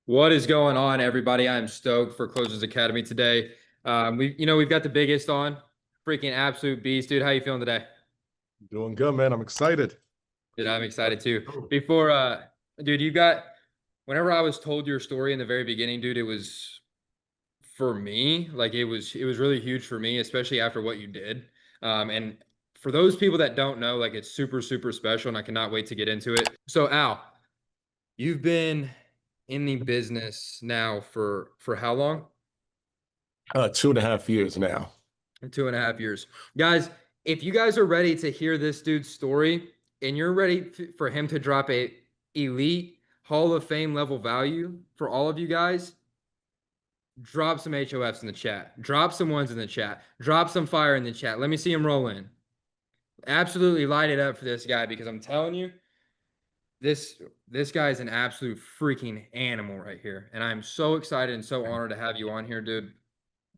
What is going on, everybody? I'm stoked for Closerz Academy today. We've got the biggest on, freaking absolute beast, dude. How you feeling today? Doing good, man. I'm excited. Dude, I'm excited too. Oh. Before, dude, whenever I was told your story in the very beginning, dude, it was for me, like it was really huge for me, especially after what you did. And for those people that don't know, like it's super, super special, and I cannot wait to get into it. So, Al, you've been in the business now for how long? 2.5 years now. 2.5 years. Guys, if you guys are ready to hear this dude's story and you're ready for him to drop a elite Hall of Fame level value for all of you guys, drop some HOFs in the chat. Drop some ones in the chat. Drop some fire in the chat. Let me see him roll in. Absolutely light it up for this guy because I'm telling you, this guy is an absolute freaking animal right here. And I'm so excited and so honored to have you on here, dude.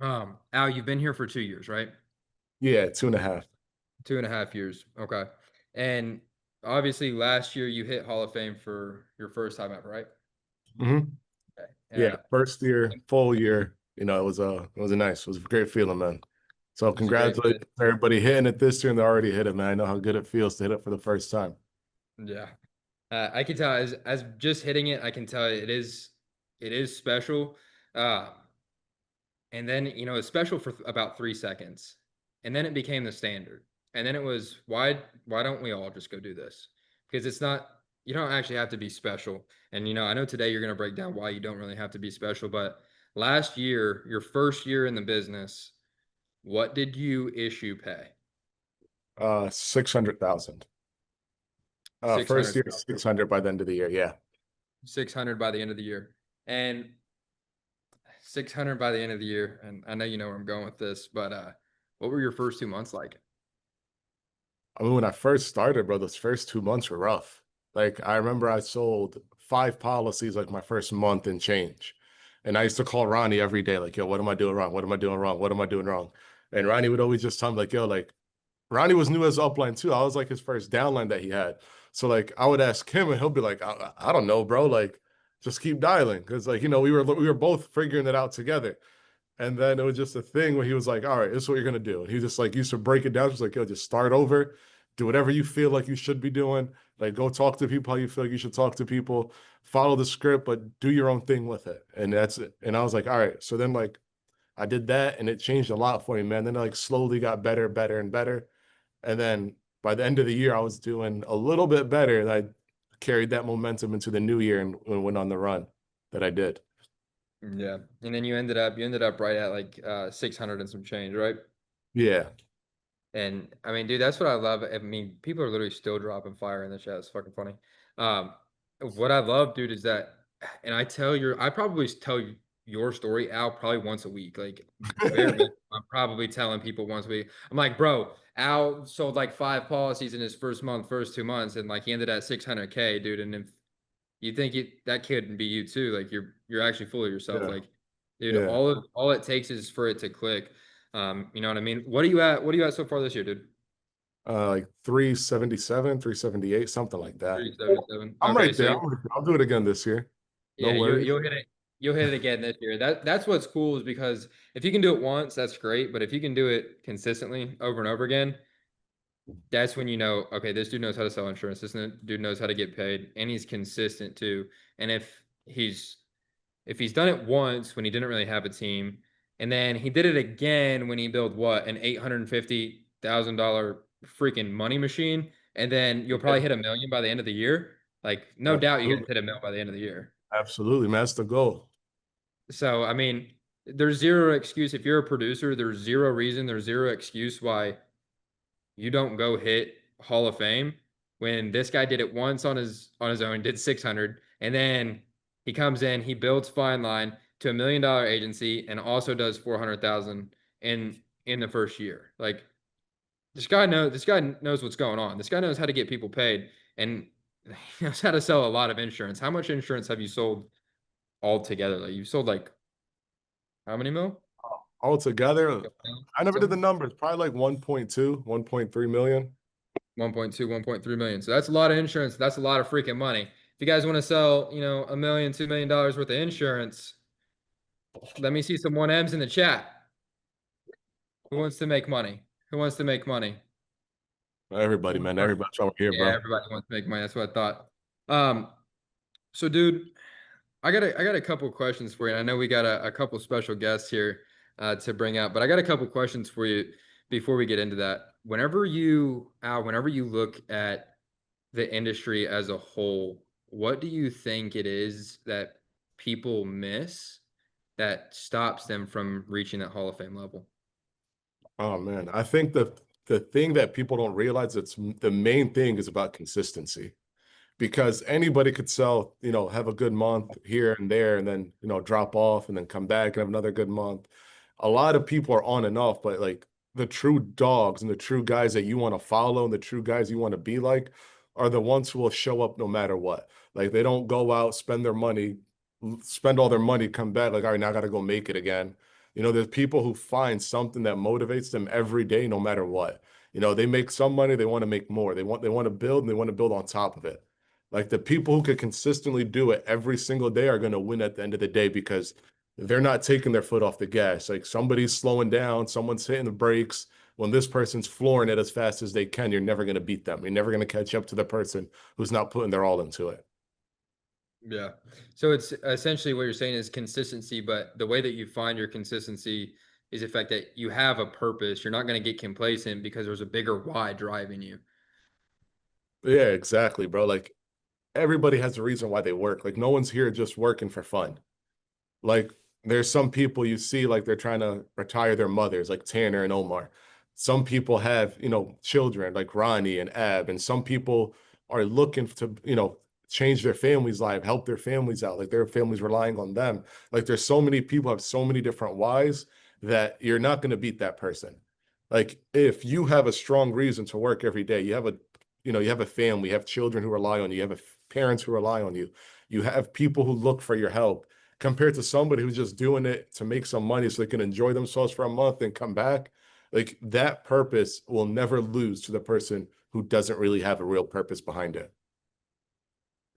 Al, you've been here for 2 years, right? Yeah, 2.5. 2.5 years. Okay. And obviously last year you hit Hall of Fame for your first time ever, right? Hmm. Okay. Yeah, first year, full year. It was a great feeling, man. So It's a great congratulations fit. to everybody hitting it this year and they already hit it, man. I know how good it feels to hit it for the first time. Yeah. I can tell as just hitting it, I can tell it is special. Uh, and then it's special for about 3 seconds. And then it became the standard. And then it was why don't we all just go do this? Because it's not you don't actually have to be special. And I know today you're going to break down why you don't really have to be special, but last year, your first year in the business, what did you issue pay? 600,000. First year, 600,000. 600 by the end of the year. Yeah. 600 by the end of the year. And 600 by the end of the year. And I know you know where I'm going with this, but what were your first 2 months like? I mean, when I first started, bro, those first 2 months were rough. Like, I remember I sold 5 policies like my first month and change. And I used to call Ronnie every day, like, yo, what am I doing wrong? What am I doing wrong? What am I doing wrong? And Ronnie would always just tell me, like, yo, like, Ronnie was new as upline too. I was like his first downline that he had. So, like, I would ask him and he'll be like, I don't know, bro. Like, just keep dialing. Cause, like, we were both figuring it out together. And then it was just a thing where he was like, all right, this is what you're gonna do. And he just like used to break it down. He was like, yo, just start over, do whatever you feel like you should be doing. Like go talk to people how you feel like you should talk to people, follow the script, but do your own thing with it. And that's it. And I was like, all right. So then like I did that and it changed a lot for me, man. Then it like slowly got better, better, and better. And then by the end of the year, I was doing a little bit better. And I carried that momentum into the new year and went on the run that I did. Yeah. And then you ended up right at like 600 and some change, right? Yeah. And I mean, dude, that's what I love. I mean, people are literally still dropping fire in the chat. It's fucking funny. Um, what I love, dude, is that, and I probably tell your story out probably once a week. Like, bare minimum, I'm probably telling people once a week. I'm like, bro, Al sold like 5 policies in his first month, first 2 months, and like he ended at 600K, dude. And if you think that could be you too, like you're actually full of yourself. Yeah. Like, dude, Yeah. all it takes is for it to click. You know what I mean? What are you at so far this year, dude? Like 377, 378, something like that. 377. I'm Okay, right so there. I'll do it again this year. No yeah, worries. you'll hit it. You'll hit it again this year. That's what's cool is because if you can do it once, that's great. But if you can do it consistently over and over again, that's when you know, okay, this dude knows how to sell insurance. This dude knows how to get paid, and he's consistent too. And if he's done it once when he didn't really have a team, and then he did it again when he built what, an $850,000 freaking money machine, and then you'll probably hit a million by the end of the year. Like, no doubt you guys Absolutely. hit a mill by the end of the year. Absolutely, man. That's the goal. So, I mean, there's zero excuse. If you're a producer, there's zero reason, there's zero excuse why you don't go hit Hall of Fame when this guy did it once on his own, did 600, and then he comes in, he builds Fine Line to $1 million agency, and also does 400,000 in the first year. Like this guy knows what's going on. This guy knows how to get people paid, and he knows how to sell a lot of insurance. How much insurance have you sold altogether? Like you've sold like how many mil? Altogether, I never did the Something. numbers. Probably like 1.2, 1.3 million. 1.2, 1.3 million. So that's a lot of insurance. That's a lot of freaking money. you guys want to sell, you know, $1 million, $2 million worth of insurance, let me see some 1Ms in the chat. Who wants to make money? Who wants to make money? Everybody, man. Everybody's over here, Yeah, bro. everybody wants to make money. That's what I thought. Um, so dude, I got a couple questions for you. I know we got a couple special guests here to bring out, but I got a couple questions for you before we get into that. Whenever you look at the industry as a whole, what do you think it is that people miss that stops them from reaching that Hall of Fame level? Oh man, I think the thing that people don't realize, the main thing is about consistency. Because anybody could sell, have a good month here and there, and then, drop off and then come back and have another good month. A lot of people are on and off, but like the true dogs and the true guys that you want to follow and the true guys you want to be like are the ones who will show up no matter what. Like they don't go out, spend all their money, come back like, all right, now I got to go make it again. There's people who find something that motivates them every day, no matter what. They make some money, they want to make more. They want to build and they want to build on top of it. Like the people who could consistently do it every single day are going to win at the end of the day because they're not taking their foot off the gas. Like somebody's slowing down, someone's hitting the brakes. When this person's flooring it as fast as they can, you're never going to beat them. You're never going to catch up to the person who's not putting their all into it. Yeah. So it's essentially what you're saying is consistency, but the way that you find your consistency is the fact that you have a purpose. You're not going to get complacent because there's a bigger why driving you. Yeah, exactly, bro. Like everybody has a reason why they work. Like no one's here just working for fun. Like there's some people you see like they're trying to retire their mothers, like Tanner and Omar. Some people have, children like Ronnie and Ab, and some people are looking to, change their family's life, help their families out, like their families relying on them. Like there's so many people have so many different whys that you're not going to beat that person. Like if you have a strong reason to work every day, you have a family, you have children who rely on you, you have parents who rely on you, you have people who look for your help compared to somebody who's just doing it to make some money so they can enjoy themselves for a month and come back. Like that purpose will never lose to the person who doesn't really have a real purpose behind it.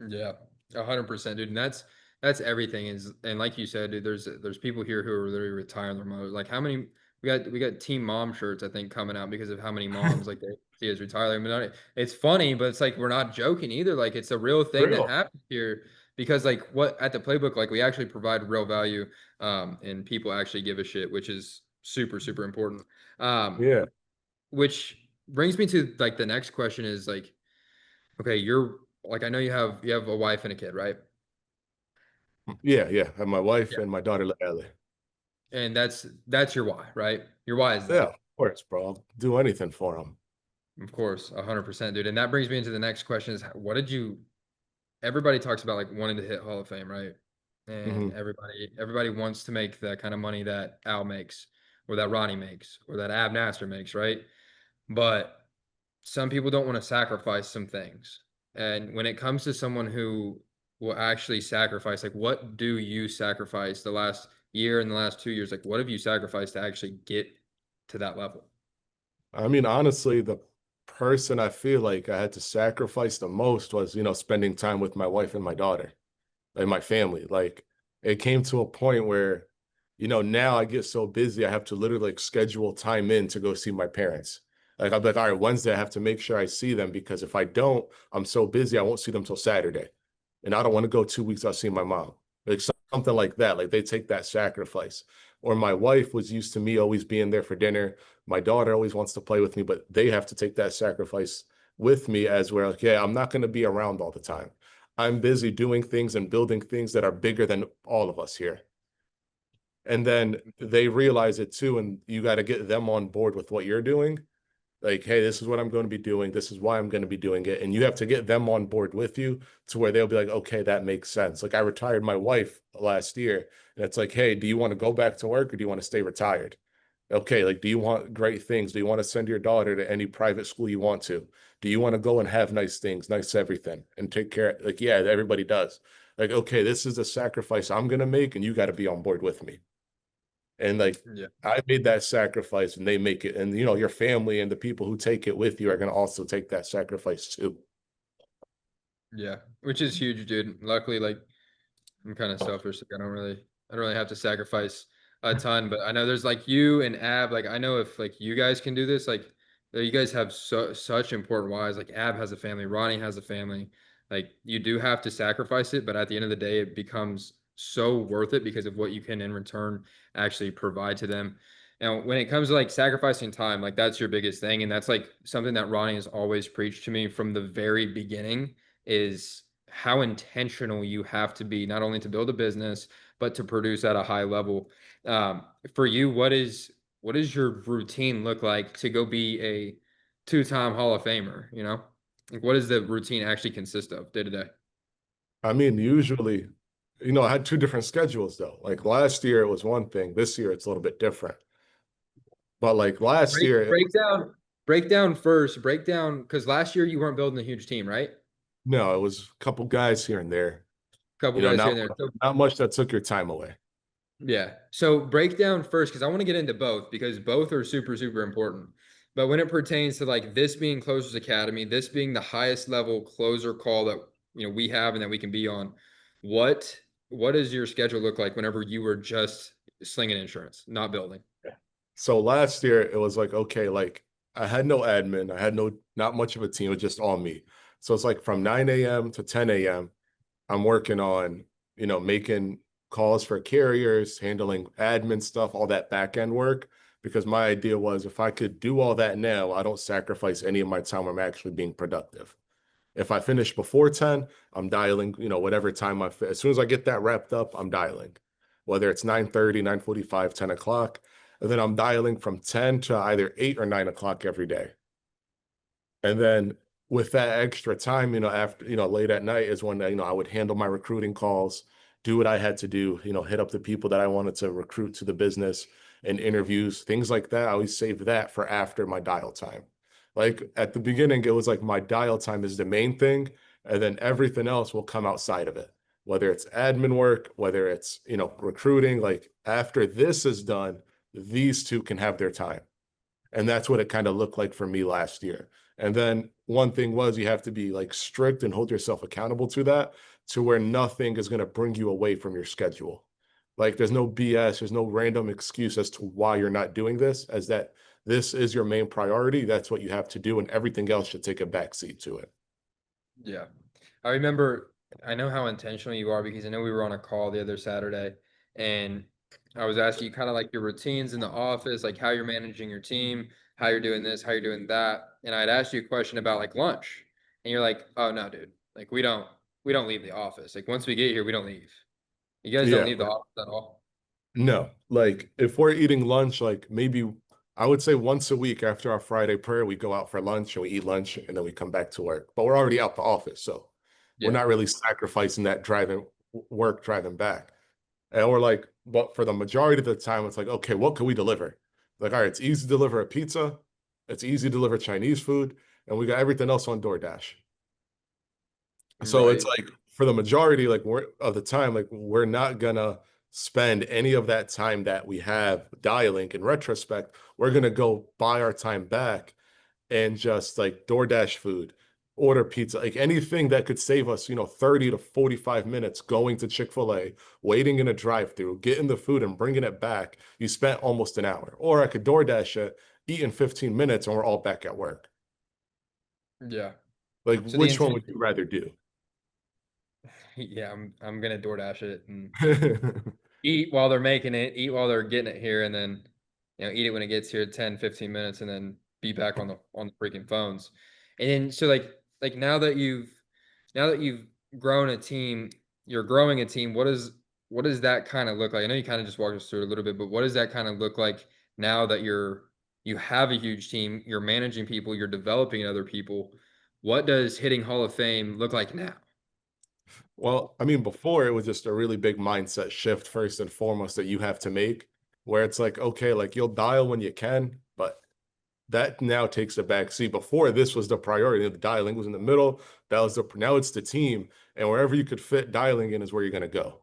Yeah, 100%, dude. And that's everything is, and like you said, dude, there's people here who are literally retiring their mothers. Like how many we got team mom shirts, I think, coming out because of how many moms like they see as retired. I mean, it's funny, but it's like we're not joking either. Like it's a real thing that Real. happens here because like what at the playbook, like we actually provide real value, and people actually give a shit, which is super, super important. Yeah. Which brings me to like the next question is like, okay, you're like I know you have a wife and a kid, right? Yeah. Yeah. I have my wife Yeah. and my daughter, Ellie. And that's your why, right? Your why is Yeah. that. Of course, bro. I'll do anything for them. Of course, 100%, dude. And that brings me into the next question is what did you everybody talks about like wanting to hit Hall of Fame, right? And Hmm. everybody wants to make the kind of money that Al makes or that Ronnie makes or that Ab Nasser makes, right? But some people don't want to sacrifice some things. And when it comes to someone who will actually sacrifice, like what do you sacrifice the last year and the last 2 years? Like what have you sacrificed to actually get to that level? I mean, honestly, the person I feel like I had to sacrifice the most was, spending time with my wife and my daughter and my family. Like it came to a point where, now I get so busy, I have to literally like schedule time in to go see my parents. Like I'll be like, all right, Wednesday, I have to make sure I see them because if I don't, I'm so busy, I won't see them till Saturday. And I don't want to go 2 weeks without seeing my mom. Like something like that. Like they take that sacrifice. Or my wife was used to me always being there for dinner. My daughter always wants to play with me, but they have to take that sacrifice with me as we're like, yeah, I'm not going to be around all the time. I'm busy doing things and building things that are bigger than all of us here. And then they realize it too, and you got to get them on board with what you're doing. Like, hey, this is what I'm going to be doing. This is why I'm going to be doing it. And you have to get them on board with you to where they'll be like, okay, that makes sense. Like I retired my wife last year, and it's like, hey, do you want to go back to work or do you want to stay retired? Okay, like, do you want great things? Do you want to send your daughter to any private school you want to? Do you want to go and have nice things, nice everything, and take care? Like, yeah, everybody does. Like, okay, this is a sacrifice I'm gonna make, and you got to be on board with me. And like, Yeah. I made that sacrifice, and they make it, and your family and the people who take it with you are gonna also take that sacrifice too. Yeah, which is huge, dude. Luckily, like I'm kind of selfish. Like I don't really have to sacrifice a ton. But I know there's like you and Ab. Like I know if like you guys can do this, like you guys have such important wives. Like Ab has a family, Ronnie has a family. Like you do have to sacrifice it, but at the end of the day, it becomes so worth it because of what you can in return actually provide to them. Now, when it comes to like sacrificing time, like that's your biggest thing, and that's like something that Ronnie has always preached to me from the very beginning is how intentional you have to be, not only to build a business, but to produce at a high level. For you, what does your routine look like to go be a two-time Hall of Famer? You know, like what does the routine actually consist of day to day? I mean, usually, I had two different schedules though. Like last year it was one thing. This year it's a little bit different. But like last Break year, it break was, down break down first. Break down because last year you weren't building a huge team, right? no, it was a couple guys here and there. Couple guys here Not and there. So not much that took your time away. yeah. So break down first because I want to get into both because both are super, super important. But when it pertains to like this being Closerz Academy, this being the highest level closer call that we have and that we can be on, what what does your schedule look like whenever you were just slinging insurance, not building? So last year it was like, okay, like I had no admin, I had not much of a team, it was just all me. So it's like from 9 a.m. to 10 a.m. I'm working on, making calls for carriers, handling admin stuff, all that back end work. Because my idea was if I could do all that now, I don't sacrifice any of my time. I'm actually being productive. If I finish before 10, I'm dialing, whatever time as soon as I get that wrapped up, I'm dialing. Whether it's 9:30, 9:45, 10 o'clock. And then I'm dialing from 10 to either 8 or 9 o'clock every day. And then with that extra time, after, late at night is when, I would handle my recruiting calls, do what I had to do, hit up the people that I wanted to recruit to the business and interviews, things like that. I always save that for after my dial time. Like at the beginning, it was like my dial time is the main thing, and then everything else will come outside of it, whether it's admin work, whether it's, recruiting. Like after this is done, these two can have their time. And that's what it kind of looked like for me last year. And then one thing was you have to be like strict and hold yourself accountable to that, to where nothing is going to bring you away from your schedule. Like there's no BS, there's no random excuse as to why you're not doing this, as that this is your main priority. That's what you have to do, and everything else should take a backseat to it. Yeah. I remember, I know how intentional you are because I know we were on a call the other Saturday and I was asking you kind of like your routines in the office, like how you're managing your team, how you're doing this, how you're doing that. And I'd asked you a question about like lunch. And you're like, "Oh no, dude. Like we don't leave the office. Like once we get here, we don't leave. You guys don't Yeah, leave the office at all." no, like if we're eating lunch, like maybe I would say once a week after our Friday prayer, we go out for lunch and we eat lunch and then we come back to work. But we're already out the office, so we're Yeah. not really sacrificing that driving back. And we're like, but for the majority of the time, it's like, okay, what can we deliver? Like, all right, it's easy to deliver a pizza, it's easy to deliver Chinese food, and we got everything else on DoorDash. So it's Right. like for the majority, like of the time, like we're not gonna spend any of that time that we have dialing. In retrospect, we're gonna go buy our time back and just like DoorDash food, order pizza, like anything that could save us, 30 to 45 minutes going to Chick-fil-A, waiting in a drive-through, getting the food and bringing it back. You spent almost an hour. Or I could DoorDash it, eat in 15 minutes, and we're all back at work. Yeah. Like, So the which one would intention, you rather do? yeah, I'm gonna DoorDash it and eat while they're making it, eat while they're getting it here, and then eat it when it gets here 10, 15 minutes, and then be back on the freaking phones. And then so like now that you've grown a team, you're growing a team, what does that kind of look like? I know you kind of just walked us through it a little bit, but what does that kind of look like now that you have a huge team, you're managing people, you're developing other people? What does hitting Hall of Fame look like now? Well, I mean, before it was just a really big mindset shift, first and foremost, that you have to make, where it's like, okay, like you'll dial when you can, but that now takes a back seat. Before this was the priority. The dialing was in the middle. That was now it's the team. And wherever you could fit dialing in is where you're gonna go.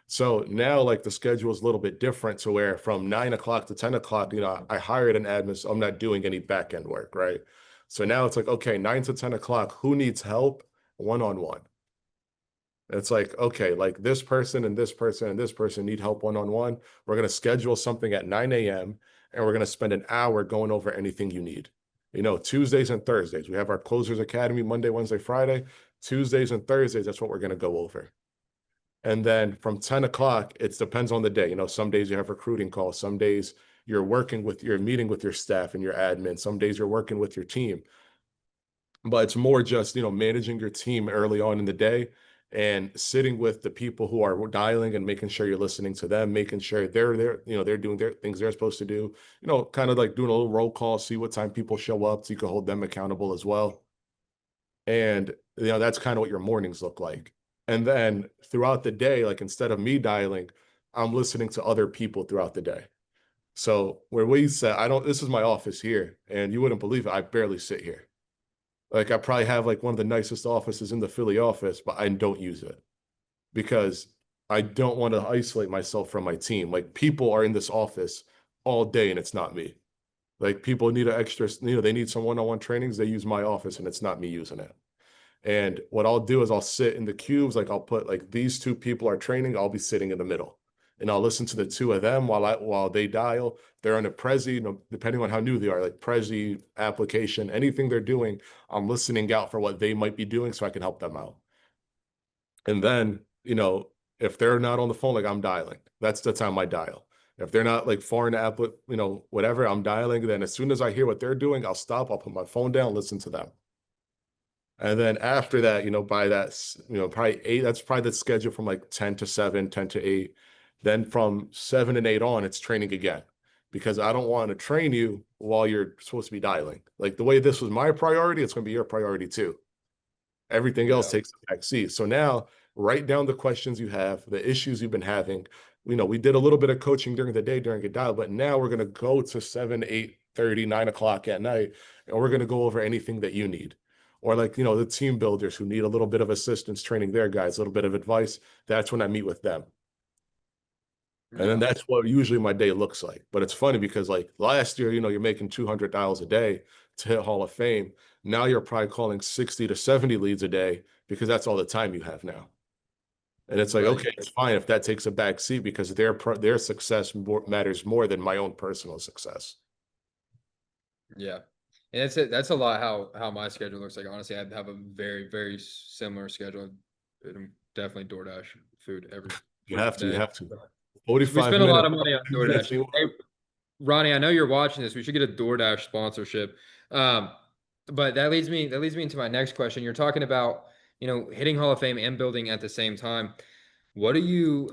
So now like the schedule is a little bit different to where from 9 o'clock to 10 o'clock, I hired an admin, so I'm not doing any back end work, right? So now it's like, okay, 9 to 10 o'clock, who needs help? one-on-one. It's like, okay, like this person and this person and this person need help one-on-one. We're going to schedule something at 9 a.m. and we're going to spend an hour going over anything you need. You know, Tuesdays and Thursdays, we have our Closerz Academy, Monday, Wednesday, Friday. Tuesdays and Thursdays, that's what we're going to go over. And then from 10 o'clock, it depends on the day. You know, some days you have recruiting calls. Some days you're meeting with your staff and your admin. Some days you're working with your team. But it's more just, you know, managing your team early on in the day and sitting with the people who are dialing and making sure you're listening to them, making sure they're doing their things they're supposed to do, you know, kind of like doing a little roll call, see what time people show up so you can hold them accountable as well. And, you know, that's kind of what your mornings look like. And then throughout the day, like instead of me dialing, I'm listening to other people throughout the day. So where we said, this is my office here, and you wouldn't believe it, I barely sit here. Like I probably have like one of the nicest offices in the Philly office, but I don't use it because I don't want to isolate myself from my team. Like people are in this office all day and it's not me. Like people need an extra, you know, they need some one-on-one trainings. They use my office and it's not me using it. And what I'll do is I'll sit in the cubes, like I'll put like these two people are training, I'll be sitting in the middle. And I'll listen to the two of them while they dial. They're on a Prezi, you know, depending on how new they are, like Prezi application, anything they're doing, I'm listening out for what they might be doing so I can help them out. And then, you know, if they're not on the phone, like I'm dialing. That's the time I dial. If they're not like far in the app, you know, whatever, I'm dialing. Then as soon as I hear what they're doing, I'll stop, I'll put my phone down, listen to them. And then after that, you know, by that, you know, probably 8, that's probably the schedule from like 10 to 7, 10 to 8. Then from 7 and 8 on, it's training again because I don't want to train you while you're supposed to be dialing. Like the way this was my priority, it's going to be your priority too. Everything else takes a back seat. So now write down the questions you have, the issues you've been having. You know, we did a little bit of coaching during the day during a dial, but now we're going to go to 7, 8:30, 9 o'clock at night, and we're going to go over anything that you need. Or like, you know, the team builders who need a little bit of assistance training their guys, a little bit of advice. That's when I meet with them. And then that's what usually my day looks like. But it's funny because like last year, you know, you're making 200 dials a day to hit Hall of Fame. Now you're probably calling 60 to 70 leads a day because that's all the time you have now. And it's like, Right. okay, it's fine if that takes a back seat because their success matters more than my own personal success. Yeah. And that's it. That's a lot how my schedule looks like. Honestly, I have a very, very similar schedule. Definitely DoorDash food every You have to, you day. have to. We 45 spend a lot minutes. of money on DoorDash. Hey, Ronnie, I know you're watching this. We should get a DoorDash sponsorship. But that leads me into my next question. You're talking about, you know, hitting Hall of Fame and building at the same time. What do you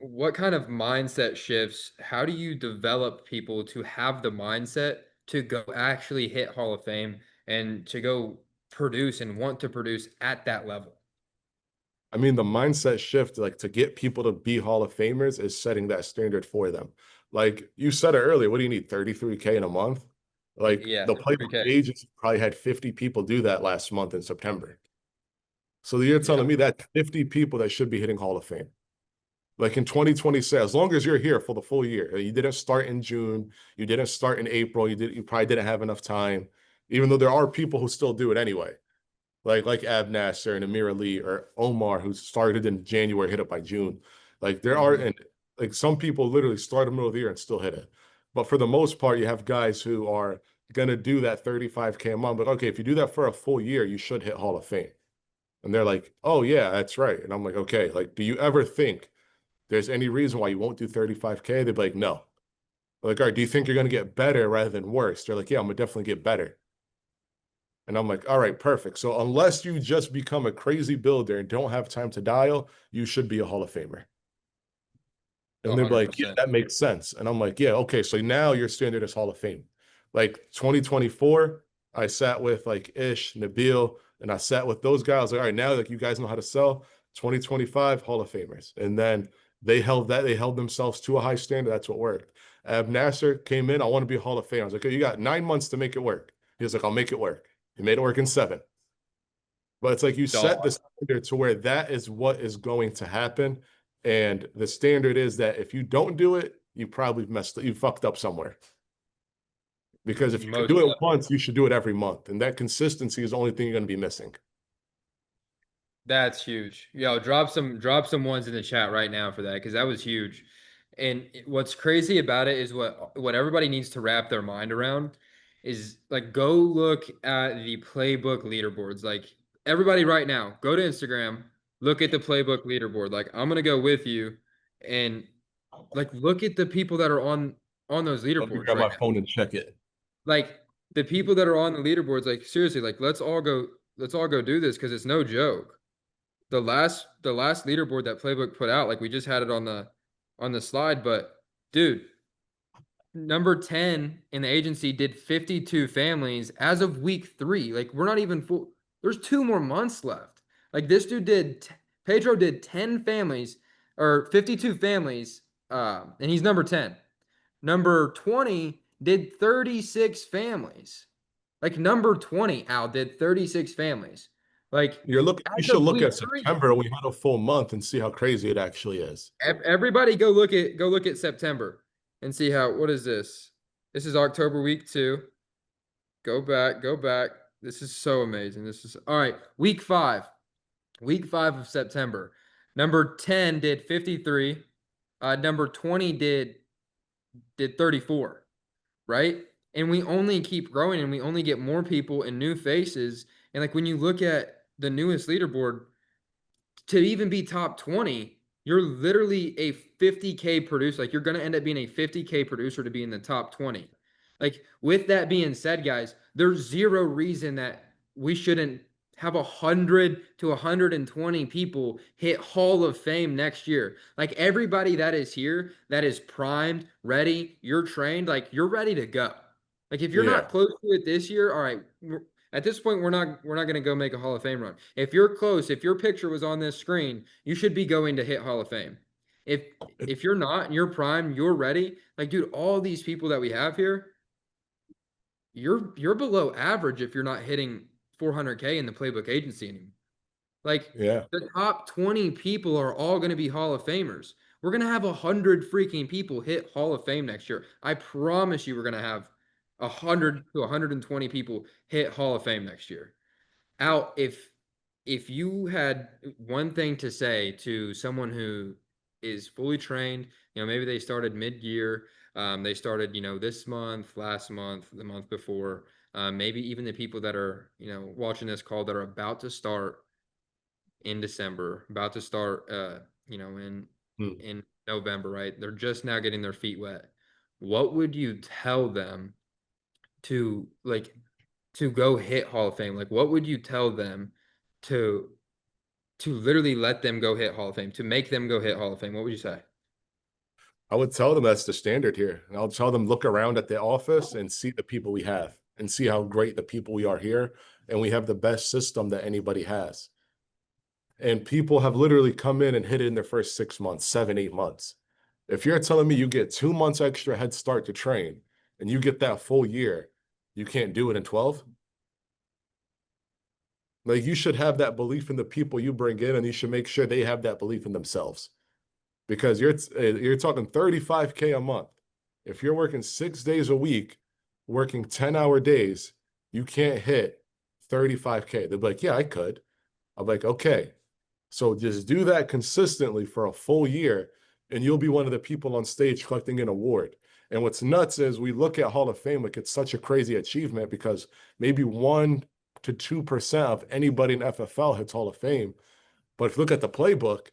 what kind of mindset shifts, how do you develop people to have the mindset to go actually hit Hall of Fame and to go produce and want to produce at that level? I mean, the mindset shift, like to get people to be Hall of Famers, is setting that standard for them. Like you said it earlier, what do you need? 33K in a month? Like Yeah, the Playbook 3K. agency probably had 50 people do that last month in September. So you're Yeah. telling me that 50 people that should be hitting Hall of Fame. Like in 2026, as long as you're here for the full year, you didn't start in June, you didn't start in April, you probably didn't have enough time, even though there are people who still do it anyway. Like Ab Nasser and Amir Ali or Omar, who started in January, hit it by June. Like there are, and like some people literally start in the middle of the year and still hit it. But for the most part, you have guys who are gonna do that 35K a month. But okay, if you do that for a full year, you should hit Hall of Fame. And they're like, oh yeah, that's right. And I'm like, okay, like, do you ever think there's any reason why you won't do 35K? They'd be like, no. Like, all right, do you think you're gonna get better rather than worse? They're like, yeah, I'm gonna definitely get better. And I'm like, all right, perfect. So unless you just become a crazy builder and don't have time to dial, you should be a Hall of Famer. And they're like, yeah, 100%. that makes sense. And I'm like, yeah, okay. So now your standard is Hall of Fame. Like 2024, I sat with like Ish, Nabil, and I sat with those guys. I was like, all right, now like you guys know how to sell. 2025 Hall of Famers. And then they held themselves to a high standard. That's what worked. Ab Nasser came in, I want to be a Hall of Fame. I was like, okay, you got 9 months to make it work. He was like, I'll make it work. He made it work in 7. But it's like you set the Dog. standard to where that is what is going to happen. And the standard is that if you don't do it, you probably you fucked up somewhere. Because if you can Most do it definitely. once, you should do it every month. And that consistency is the only thing you're going to be missing. That's huge. Yo, drop some ones in the chat right now for that because that was huge. And what's crazy about it is what everybody needs to wrap their mind around is like go look at the playbook leaderboards. Like everybody right now, go to Instagram, look at the playbook leaderboard. Like I'm gonna go with you and like look at the people that are on those Let me leaderboards grab right my now. phone and check it. Like the people that are on the leaderboards, like seriously, like let's all go do this because it's no joke. The last leaderboard that Playbook put out, like we just had it on the slide, but dude, number 10 in the agency did 52 families as of week 3. Like we're not even full. There's 2 more months left. Like this dude did Pedro did 10 families or 52 families, and he's number 10. Number 20 did 36 families. Like number 20, Al did 36 families. Like You as should of look week at 3. September. We had a full month and see how crazy it actually is. Everybody go look at September and see how what is this? This is October week 2. Go back, go back. This is so amazing. This is all right. Week 5. Week 5 of September. Number 10 did 53. Number 20 did 34, right? And we only keep growing and we only get more people and new faces. And like when you look at the newest leaderboard, to even be top 20, you're literally a 50K producer. Like you're going to end up being a 50K producer to be in the top 20. Like with that being said, guys, there's zero reason that we shouldn't have 100 to 120 people hit Hall of Fame next year. Like everybody that is here, that is primed, ready, you're trained, like you're ready to go. Like if you're not Yeah. close to it this year, all right, at this point, we're not going to go make a Hall of Fame run. If you're close, if your picture was on this screen, you should be going to hit Hall of Fame. If It- if you're not and you're prime, you're ready. Like, dude, all these people that we have here, you're below average if you're not hitting 400K in the Playbook agency anymore. Like yeah. the top 20 people are all going to be Hall of Famers. We're going to have 100 freaking people hit Hall of Fame next year. I promise you, we're going to have 100 to 120 people hit Hall of Fame next year. Al, if you had one thing to say to someone who is fully trained, maybe they started mid-year, they started, this month, last month, the month before, maybe even the people that are, watching this call that are about to start in December, about to start, Hmm. in November, right? They're just now getting their feet wet. What would you tell them to like to go hit Hall of Fame? Like, what would you tell them to literally let them go hit Hall of Fame, to make them go hit Hall of Fame? What would you say? I would tell them that's the standard here. And I'll tell them look around at the office and see the people we have and see how great the people we are here. And we have the best system that anybody has. And people have literally come in and hit it in their first 6 months, 7, 8 months. If you're telling me you get 2 months extra head start to train and you get that full year, you can't do it in 12. Like you should have that belief in the people you bring in, and you should make sure they have that belief in themselves. Because you're talking 35K a month. If you're working 6 days a week, working 10-hour days, you can't hit 35K. They'll be like, yeah, I could. I'm like, okay. So just do that consistently for a full year, and you'll be one of the people on stage collecting an award. And what's nuts is we look at Hall of Fame like it's such a crazy achievement because maybe 1 to 2% of anybody in FFL hits Hall of Fame. But if you look at the playbook,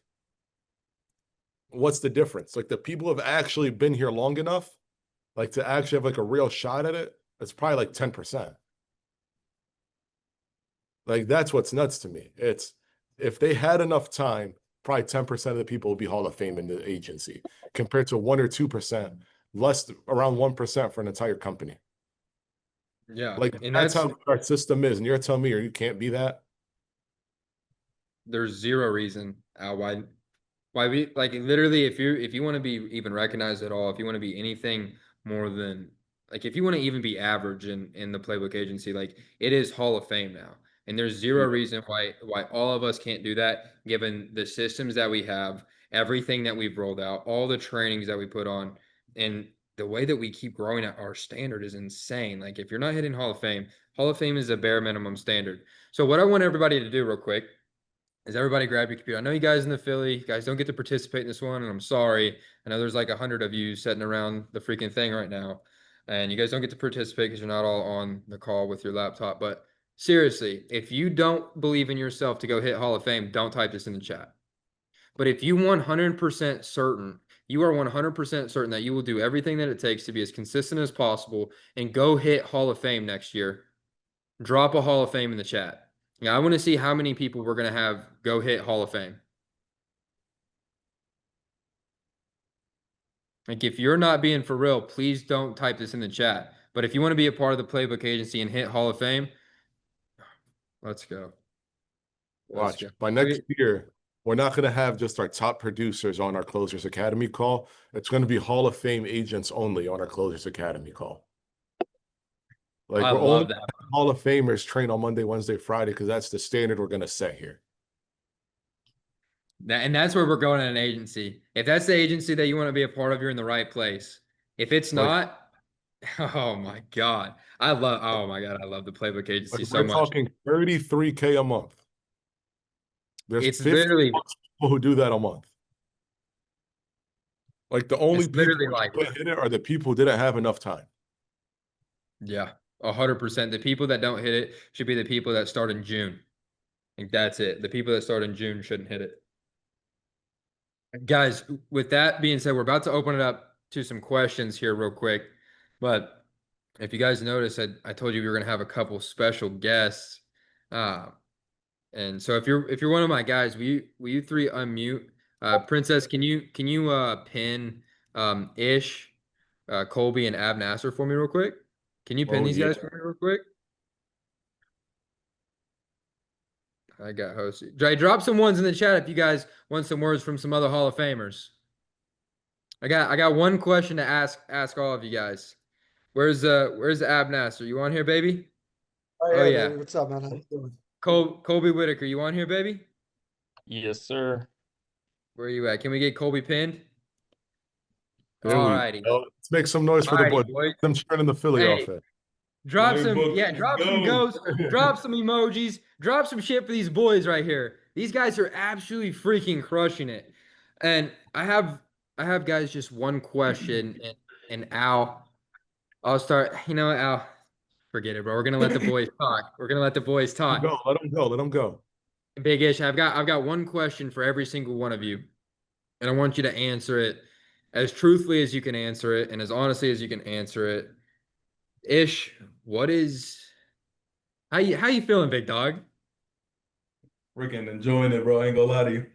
what's the difference? Like the people who have actually been here long enough, like to actually have like a real shot at it, it's probably like 10%. Like that's what's nuts to me. It's if they had enough time, probably 10% of the people would be Hall of Fame in the agency compared to 1 or 2%, less around 1% for an entire company. Yeah, Like and that's that's how good our system is. And you're telling me or you can't be that? there's zero reason why we like literally if you want to be even recognized at all, if you want to be anything more than like if you want to even be average in the Playbook agency, like it is Hall of Fame now. And there's zero Yeah. reason why all of us can't do that given the systems that we have, everything that we've rolled out, all the trainings that we put on, and the way that we keep growing at our standard is insane. Like if you're not hitting Hall of Fame is a bare minimum standard. So what I want everybody to do real quick is everybody grab your computer. I know you guys in the Philly, you guys don't get to participate in this one, and I'm sorry. I know there's like 100 of you sitting around the freaking thing right now, and you guys don't get to participate because you're not all on the call with your laptop. But seriously, if you don't believe in yourself to go hit Hall of Fame, don't type this in the chat. But if you 100% certain, you are 100% certain that you will do everything that it takes to be as consistent as possible and go hit Hall of Fame next year, drop a Hall of Fame in the chat. Yeah, I want to see how many people we're going to have go hit Hall of Fame. Like, if you're not being for real, please don't type this in the chat. But if you want to be a part of the Playbook agency and hit Hall of Fame, let's go. Let's Watch, go. by next year, we're not going to have just our top producers on our Closerz Academy call. It's going to be Hall of Fame agents only on our Closerz Academy call. Like, I we're only love that. Hall of Famers train on Monday, Wednesday, Friday, because that's the standard we're going to set here. And that's where we're going in an agency. If that's the agency that you want to be a part of, you're in the right place. If it's Like, not, oh my God. Oh my God, I love the Playbook agency so we're much. talking 33K a month. There's It's 50 literally, people who do that a month. Like, the only it's people literally who like, don't hit it are the people who didn't have enough time. yeah, 100%. The people that don't hit it should be the people that start in June. Like that's it. The people that start in June shouldn't hit it. Guys, with that being said, we're about to open it up to some questions here real quick. But if you guys notice, I told you we were gonna have a couple special guests. Uh, and so if you're one of my guys, will you three unmute? Princess, can you pin Ish, Colby, and Ab Nasser for me real quick? Can you pin Oh, these yeah. guys for me real quick? I got hosted. Dre, drop some ones in the chat if you guys want some words from some other Hall of Famers. I got one question to ask all of you guys. Where's Ab Nasser? You on here, baby? Oh Oh yeah, yeah. baby. What's up, man? How you doing? Colby Whitaker, you on here, baby? Yes, sir. Where are you at? Can we get Colby pinned? There we Alrighty. go. Let's make some noise for the boy. Alrighty, boys. Them turning the Philly Hey, offense. drop some, Playbook, yeah, let's drop some go. ghosts, drop some emojis, drop some shit for these boys right here. These guys are absolutely freaking crushing it. And I have guys just one question and I'll start, Al, forget it, bro. We're gonna let the boys talk. We're gonna let the boys Let him talk. go. Let him go. Let him go. Big Ish, I've got one question for every single one of you, and I want you to answer it as truthfully as you can answer it and as honestly as you can answer it. Ish, what is how you feeling, big dog? Freaking enjoying it, bro. I ain't gonna lie to you.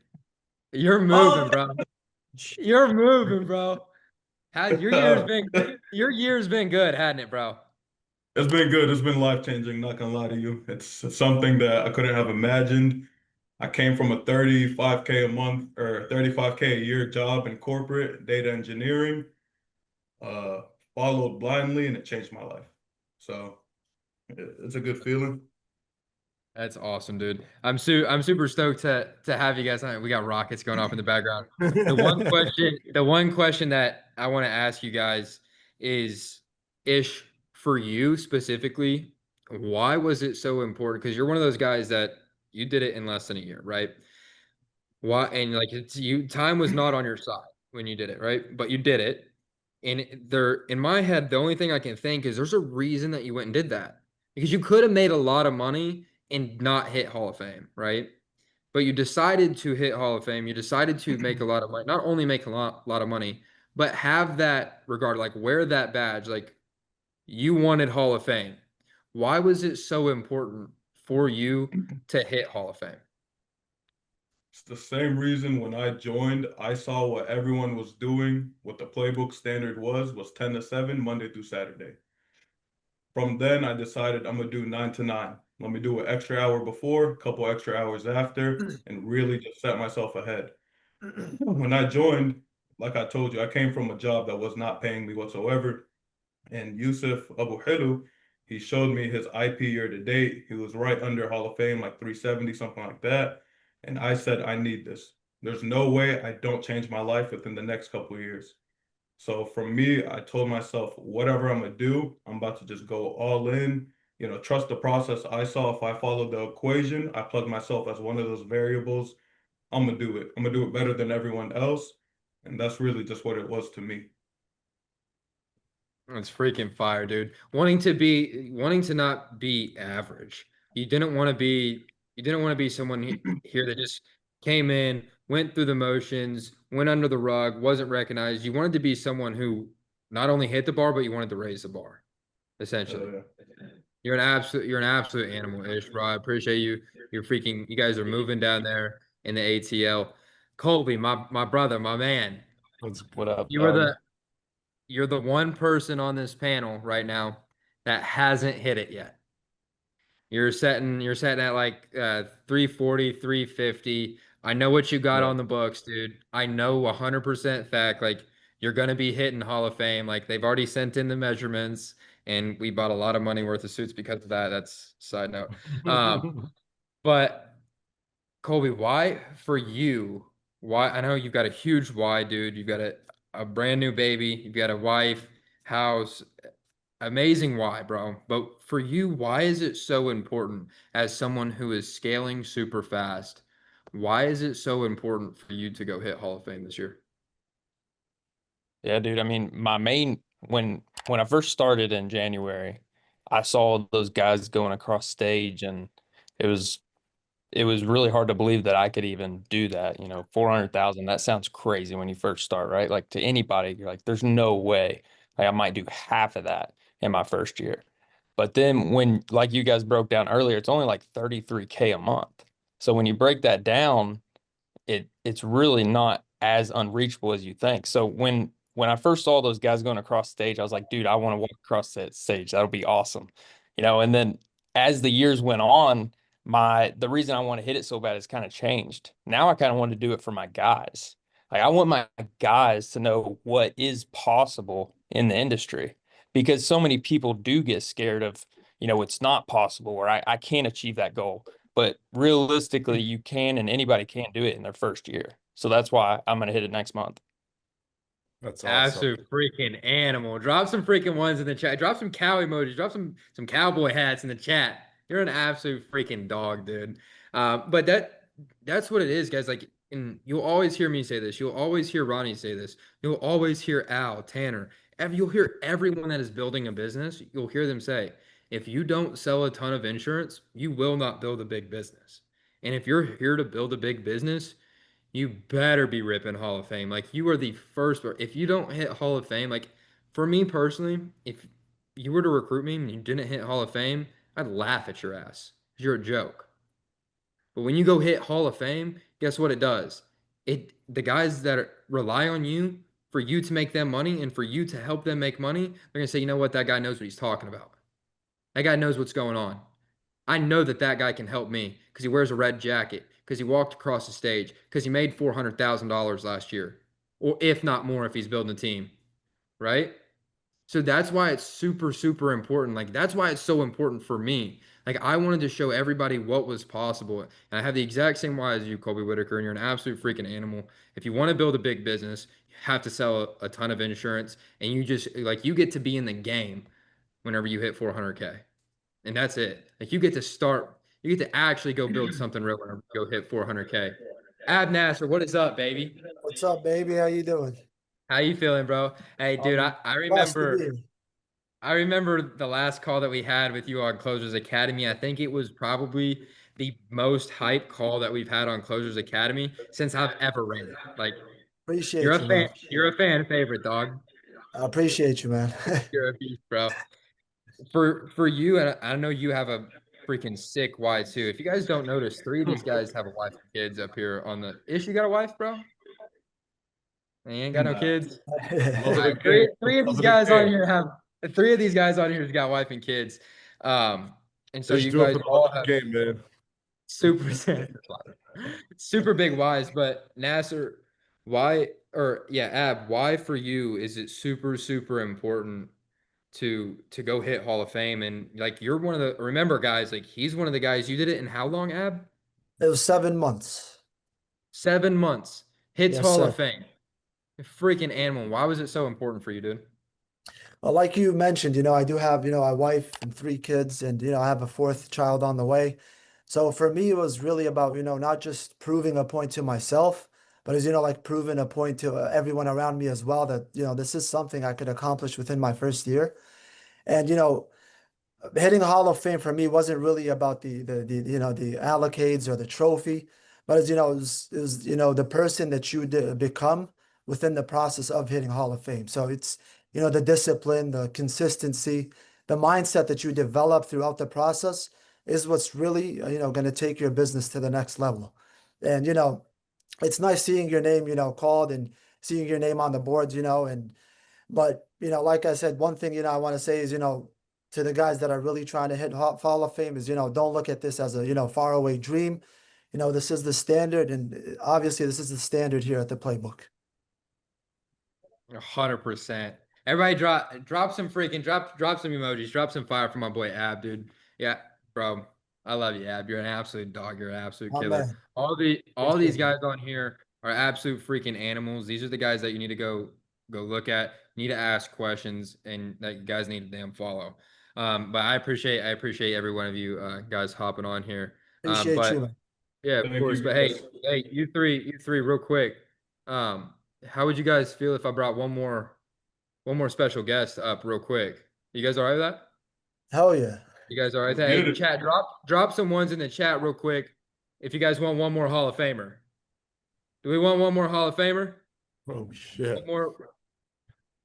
You're moving, bro. You're moving, bro. How's your year's been your year's been good, hadn't it, bro? It's been good. It's been life-changing, not gonna lie to you. It's something that I couldn't have imagined. I came from a 35K a month or 35K a year job in corporate data engineering, uh, followed blindly, and it changed my life. So it's a good feeling. That's awesome, dude. I'm super stoked to have you guys on. We got rockets going off in the background. The one question that I want to ask you guys is, Ish, for you specifically, why was it so important? Because you're one of those guys that you did it in less than a year, right? Why? And like time was not on your side when you did it, right? But you did it. And in my head, the only thing I can think is there's a reason that you went and did that because you could have made a lot of money and not hit Hall of Fame, right? But you decided to hit Hall of Fame. You decided to make a lot of money, not only make a lot of money, but have that regard, like wear that badge, like you wanted Hall of Fame. Why was it so important for you to hit Hall of Fame? It's the same reason when I joined, I saw what everyone was doing, what the playbook standard was 10 to 7, Monday through Saturday. From then, I decided I'm gonna do 9 to 9. Let me do an extra hour before, a couple extra hours after, and really just set myself ahead. When I joined, like I told you, I came from a job that was not paying me whatsoever. And Yusuf Abu Hilu, he showed me his IP year to date. He was right under Hall of Fame, like 370, something like that. And I said, I need this. There's no way I don't change my life within the next couple of years. So for me, I told myself, whatever I'm gonna do, I'm about to just go all in trust the process. I saw if I follow the equation, I plug myself as one of those variables, I'm gonna do it. I'm gonna do it better than everyone else. And that's really just what it was to me. It's freaking fire, dude. Wanting to not be average. You didn't want to be someone here that just came in, went through the motions, went under the rug, wasn't recognized. You wanted to be someone who not only hit the bar, but you wanted to raise the bar, essentially. Yeah. You're an absolute animal, Ish, bro. I appreciate you. You guys are moving down there in the ATL. Colby, my brother, my man. What up, You were dog? you're the one person on this panel right now that hasn't hit it yet. You're setting at like 340, 350. I know what you got Yeah. on the books, dude. I know 100% fact. Like you're gonna be hitting Hall of Fame. Like they've already sent in the measurements, and we bought a lot of money worth of suits because of that. That's side note. But Colby, why for you? Why I know you've got a huge why, dude. You've got a brand new baby, you've got a wife, house, amazing why, bro. But for you, why is it so important as someone who is scaling super fast? Why is it so important for you to go hit Hall of Fame this year? Yeah, dude. I mean, my main when I first started in January, I saw those guys going across stage, and it was it was really hard to believe that I could even do that. 400,000, that sounds crazy when you first start, right? Like to anybody, you're like, there's no way. Like I might do half of that in my first year. But then when, like you guys broke down earlier, it's only like 33K a month. So when you break that down, it's really not as unreachable as you think. So when I first saw those guys going across stage, I was like, dude, I want to walk across that stage. That'll be awesome. And then as the years went on, the reason I want to hit it so bad has kind of changed. Now I kind of want to do it for my guys. Like I want my guys to know what is possible in the industry because so many people do get scared of, it's not possible or I can't achieve that goal. But realistically, you can and anybody can do it in their first year. So that's why I'm going to hit it next month. That's awesome. Absolute freaking animal. Drop some freaking ones in the chat. Drop some cow emojis. Drop some cowboy hats in the chat. You're an absolute freaking dog, dude. But that's what it is, guys. Like, and you'll always hear me say this. You'll always hear Ronnie say this. You'll always hear Al, Tanner. You'll hear everyone that is building a business. You'll hear them say, if you don't sell a ton of insurance, you will not build a big business. And if you're here to build a big business, you better be ripping Hall of Fame. Like you are the first. If you don't hit Hall of Fame, like for me personally, if you were to recruit me and you didn't hit Hall of Fame, I'd laugh at your ass. You're a joke. But when you go hit Hall of Fame, guess what it does? The guys that rely on you for you to make them money and for you to help them make money, they're gonna say, you know what, that guy knows what he's talking about. That guy knows what's going on. I know that that guy can help me because he wears a red jacket, because he walked across the stage, because he made $400,000 last year, or if not more, if he's building a team, right? So that's why it's super, super important. Like, that's why it's so important for me. Like, I wanted to show everybody what was possible. And I have the exact same why as you, Colby Whitaker, and you're an absolute freaking animal. If you want to build a big business, you have to sell a ton of insurance, and you just, like, you get to be in the game whenever you hit 400K. And that's it. Like, you get to actually go build something real whenever you go hit 400K. Ab Nasser, what is up, baby? What's up, baby? How you doing? How you feeling, bro? Hey, dude, Blessed to be. I remember the last call that we had with you on Closerz Academy. I think it was probably the most hype call that we've had on Closerz Academy since I've ever ran it. Like Appreciate you, man. you're a fan favorite, dog. I appreciate you, man. You're a beast, bro. For you, and I know you have a freaking sick wife too. If you guys don't notice, three of these guys have a wife and kids up here on the. Ish, you got a wife, bro? And you ain't got no Nah. kids. Love of the Three of Love these of the guys on game. here have three of these guys on here has got wife and kids. And so Just you do it guys for the all love of have the game, man. super super big whys. But Nasser, why or yeah, Ab, why for you is it super, super important to go hit Hall of Fame? And like you're one of the remember guys, like he's one of the guys you did it in how long, Ab? It was 7 months. 7 months. Hits Yes, Hall sir. of Fame. Freaking animal. Why was it so important for you, dude? Well, like you mentioned, I do have, a wife and 3 kids, and, I have a 4th child on the way. So for me, it was really about, not just proving a point to myself, but as, like proving a point to everyone around me as well that, this is something I could accomplish within my first year. And, hitting the Hall of Fame for me wasn't really about the allocates or the trophy, but as it was the person that you become within the process of hitting Hall of Fame. So it's the discipline, the consistency, the mindset that you develop throughout the process is what's really going to take your business to the next level. And it's nice seeing your name called and seeing your name on the boards, and but like I said, one thing I want to say is to the guys that are really trying to hit Hall of Fame is don't look at this as a faraway dream. This is the standard, and obviously this is the standard here at the Playbook. 100%. Everybody drop some freaking drop some emojis, drop some fire for my boy Ab, dude. Yeah, bro. I love you, Ab. You're an absolute dog. You're an absolute Oh, killer. man. All these Appreciate guys on here are absolute freaking animals. These are the guys that you need to go look at. You need to ask questions, and that you guys need to damn follow. But I appreciate every one of you guys hopping on here. Appreciate you, But man. yeah, of Thank course. you, But hey, guys. you three, real quick. How would you guys feel if I brought one more special guest up real quick? You guys all right with that? Hell yeah. You guys all right with that? Get Hey, it. chat, drop some ones in the chat real quick if you guys want one more Hall of Famer. Do we want one more Hall of Famer? Oh shit. One more.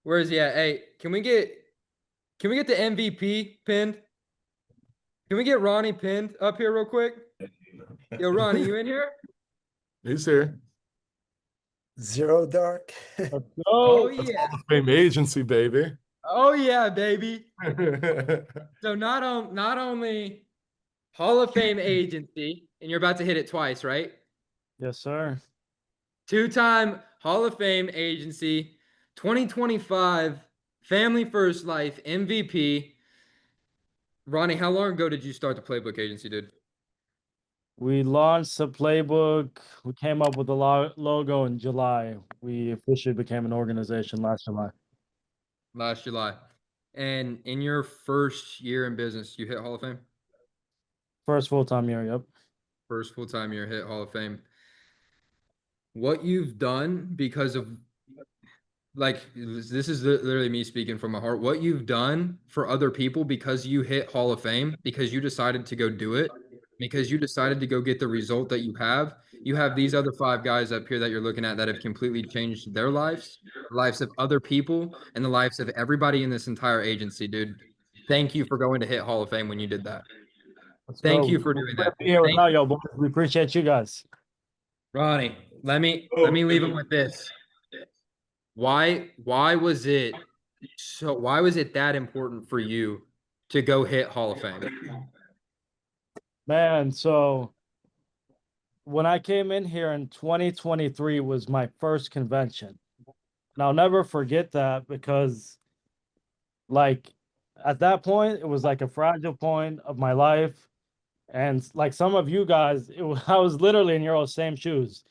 Where is he at? Hey, can we get the MVP pinned? Can we get Ronnie pinned up here real quick? Yo, Ronnie, you in here? He's here. Zero Dark. Oh Let's go. yeah. Fame agency, baby. Oh yeah, baby. So not only Hall of Fame agency, and you're about to hit it twice, right? Yes, sir. 2-time Hall of Fame agency, 2025 Family First Life MVP. Ronnie, how long ago did you start the Playbook agency, dude? We launched the playbook. We came up with the logo in July. We officially became an organization last July. Last July. And in your first year in business, you hit Hall of Fame? First full-time year, yep. First full-time year hit Hall of Fame. What you've done because of, like, this is literally me speaking from my heart. What you've done for other people because you hit Hall of Fame, because you decided to go do it, because you decided to go get the result that you have. You have these other 5 guys up here that you're looking at that have completely changed their lives, the lives of other people, and the lives of everybody in this entire agency, dude. Thank you for going to hit Hall of Fame when you did that. Let's Thank go. you for doing that. Here Thank without you, boys. We appreciate you guys. Ronnie, let me leave it with this. Why was it that important for you to go hit Hall of Fame? Man, so when I came in here in 2023 was my first convention. And I'll never forget that because like at that point, it was like a fragile point of my life. And like some of you guys, I was literally in your same shoes,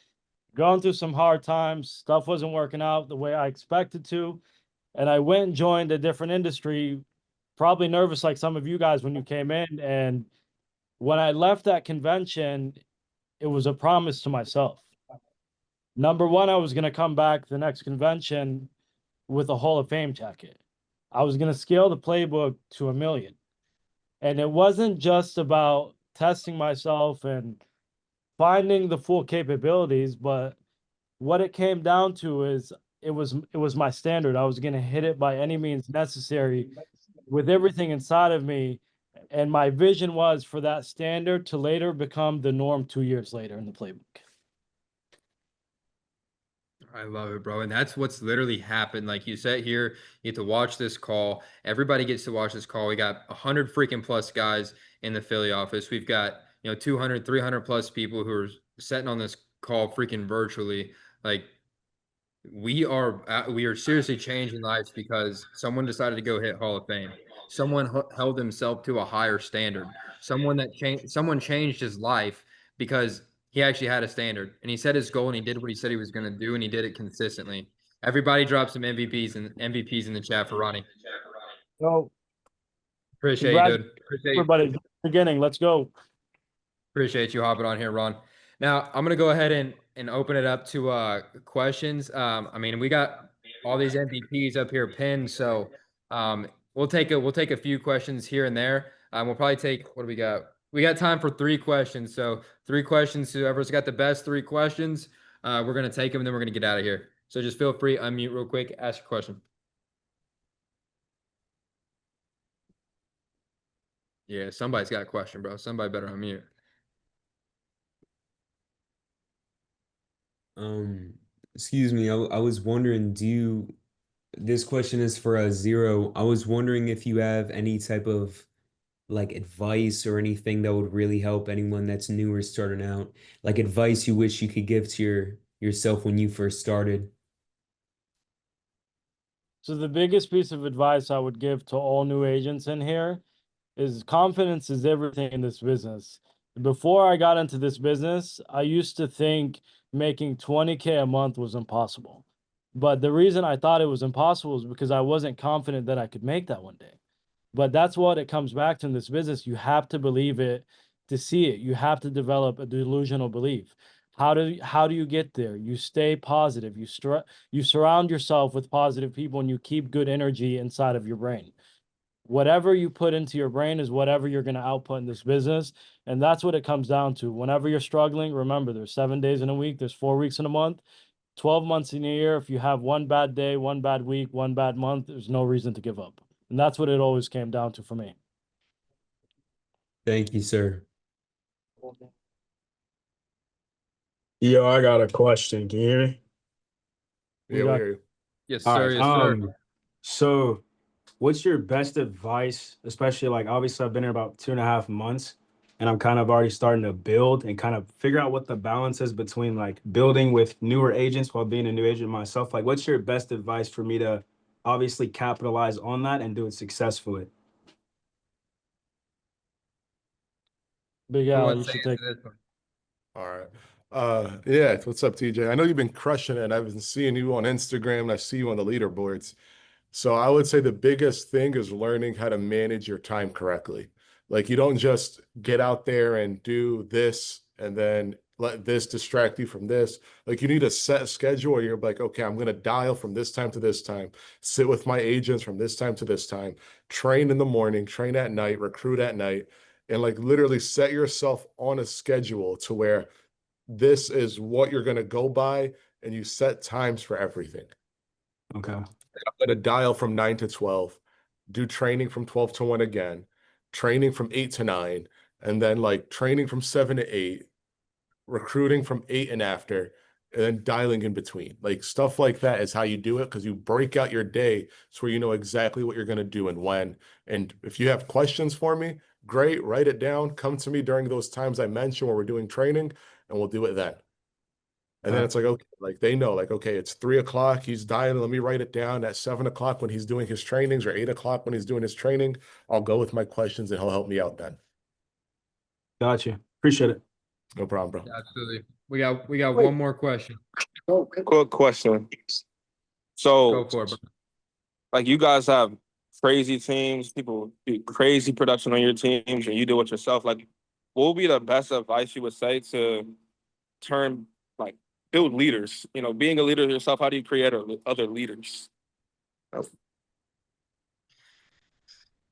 going through some hard times. Stuff wasn't working out the way I expected to. And I went and joined a different industry, probably nervous like some of you guys when you came in. And when I left that convention, it was a promise to myself. Number one, I was going to come back the next convention with a Hall of Fame jacket. I was going to scale the playbook to 1 million. And it wasn't just about testing myself and finding the full capabilities, but what it came down to is it was my standard. I was going to hit it by any means necessary with everything inside of me. And my vision was for that standard to later become the norm 2 years later in the playbook. I love it, bro. And that's what's literally happened. Like you said here, you get to watch this call. Everybody gets to watch this call. We got 100 freaking plus guys in the Philly office. We've got, 200, 300 plus people who are sitting on this call freaking virtually. Like we are seriously changing lives because someone decided to go hit Hall of Fame. Someone held himself to a higher standard. Someone changed his life because he actually had a standard and he set his goal and he did what he said he was going to do and he did it consistently. Everybody drop some MVPs in the chat for Ronnie. So, Appreciate you, congrats, dude. Appreciate everybody. Beginning. Let's go. Appreciate you hopping on here, Ron. Now I'm gonna go ahead and open it up to questions. I mean, we got all these MVPs up here pinned, so we'll take a few questions here and there. We'll probably take what do we got? We got time for 3 questions. So 3 questions. Whoever's got the best 3 questions, we're gonna take them and then we're gonna get out of here. So just feel free, unmute real quick, ask your question. Yeah, somebody's got a question, bro. Somebody better unmute. Excuse me, I was wondering, this question is for a Zero. I was wondering if you have any type of like advice or anything that would really help anyone that's new or starting out, like advice you wish you could give to yourself when you first started. So the biggest piece of advice I would give to all new agents in here is confidence is everything in this business. Before I got into this business, I used to think making 20K a month was impossible. But the reason I thought it was impossible is because I wasn't confident that I could make that one day. But that's what it comes back to in this business. You have to believe it to see it. You have to develop a delusional belief. How do you get there? You stay positive. You surround yourself with positive people and you keep good energy inside of your brain. Whatever you put into your brain is whatever you're going to output in this business. And that's what it comes down to. Whenever you're struggling, remember there's 7 days in a week, there's 4 weeks in a month, 12 months in a year. If you have one bad day, one bad week, one bad month, there's no reason to give up. And that's what it always came down to for me. Thank you, sir. Yo, I got a question. Can you hear me? We Yeah, we got- hear you. Yes, All sir. right. Yes, sir. So what's your best advice, especially like obviously I've been here about 2.5 months and I'm kind of already starting to build and kind of figure out what the balance is between like building with newer agents while being a new agent myself. Like, what's your best advice for me to obviously capitalize on that and do it successfully? Big Who Al, wants you to should take. answer this one? All right. Yeah, what's up, TJ? I know you've been crushing it. I've been seeing you on Instagram and I see you on the leaderboards. So I would say the biggest thing is learning how to manage your time correctly. Like you don't just get out there and do this and then let this distract you from this. Like you need a set schedule where you're like, okay, I'm going to dial from this time to this time, sit with my agents from this time to this time, train in the morning, train at night, recruit at night, and like literally set yourself on a schedule to where this is what you're going to go by and you set times for everything. Okay. I'm going to dial from 9 to 12, do training from 12 to 1 again, training from 8 to 9, and then like training from 7 to 8, recruiting from 8 and after, and then dialing in between. Like stuff like that is how you do it because you break out your day so you know exactly what you're going to do and when. And if you have questions for me, great, write it down. Come to me during those times I mentioned where we're doing training, and we'll do it then. And then it's like, okay, like they know, like, okay, it's 3 o'clock, he's dying. Let me write it down at 7 o'clock when he's doing his trainings or 8 o'clock when he's doing his training. I'll go with my questions and he'll help me out then. Got you. Appreciate it. No problem, bro. Absolutely. We got one more question. Quick question. So, Go for it, bro. like, you guys have crazy teams, people do crazy production on your teams, and you do it yourself. Like, what would be the best advice you would say to turn, like, build leaders? You know, being a leader yourself, how do you create other leaders?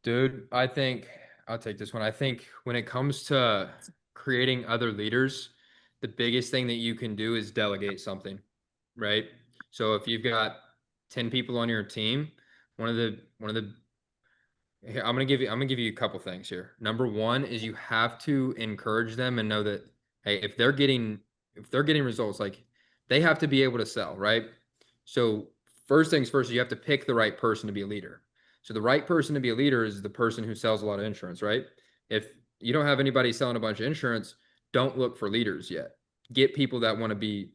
Dude, I think I'll take this one. I think when it comes to creating other leaders, the biggest thing that you can do is delegate something, right? So if you've got 10 people on your team, here, I'm gonna give you a couple things here. Number one is you have to encourage them and know that, hey, if they're getting results, like they have to be able to sell, right? So first things first, you have to pick the right person to be a leader. So the right person to be a leader is the person who sells a lot of insurance, right? If you don't have anybody selling a bunch of insurance, don't look for leaders yet. Get people that want to be,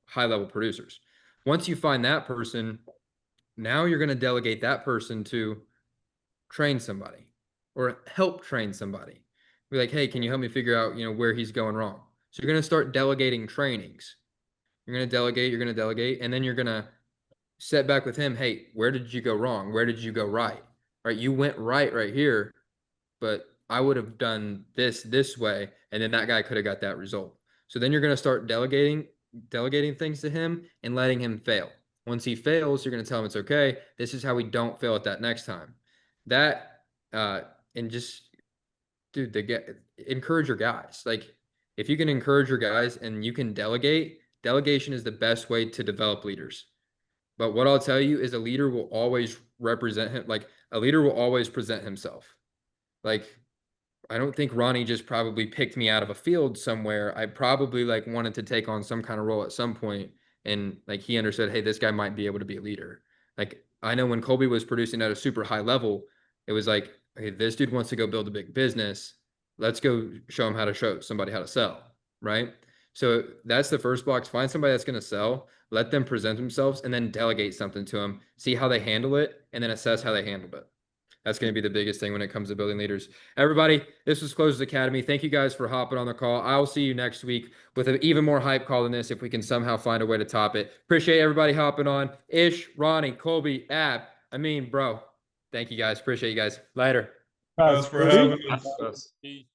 high level producers. Once you find that person, now you're going to delegate that person to train somebody or help train somebody. Be like, hey, can you help me figure out, where he's going wrong? So you're going to start delegating trainings. You're going to delegate, and then you're going to set back with him. Hey, where did you go wrong? Where did you go right? right? You went right here, but I would have done this way, and then that guy could have got that result. So then you're going to start delegating things to him and letting him fail. Once he fails, you're going to tell him it's okay. This is how we don't fail at that next time. That and just dude, encourage your guys. Like if you can encourage your guys and you can delegate, delegation is the best way to develop leaders. But what I'll tell you is a leader will always represent him. Like a leader will always present himself. Like I don't think Ronnie just probably picked me out of a field somewhere. I probably like wanted to take on some kind of role at some point, and like he understood, hey, this guy might be able to be a leader. Like I know when Colby was producing at a super high level, it was like, hey, this dude wants to go build a big business. Let's go show him how to show somebody how to sell, right? So that's the first box. Find somebody that's going to sell, let them present themselves, and then delegate something to them, see how they handle it, and then assess how they handled it. That's going to be the biggest thing when it comes to building leaders. Everybody, this was Closerz Academy. Thank you guys for hopping on the call. I'll see you next week with an even more hype call than this if we can somehow find a way to top it. Appreciate everybody hopping on. Ish, Ronnie, Colby, Ab. I mean, bro. Thank you guys. Appreciate you guys. Later. Thanks for having us. Peace.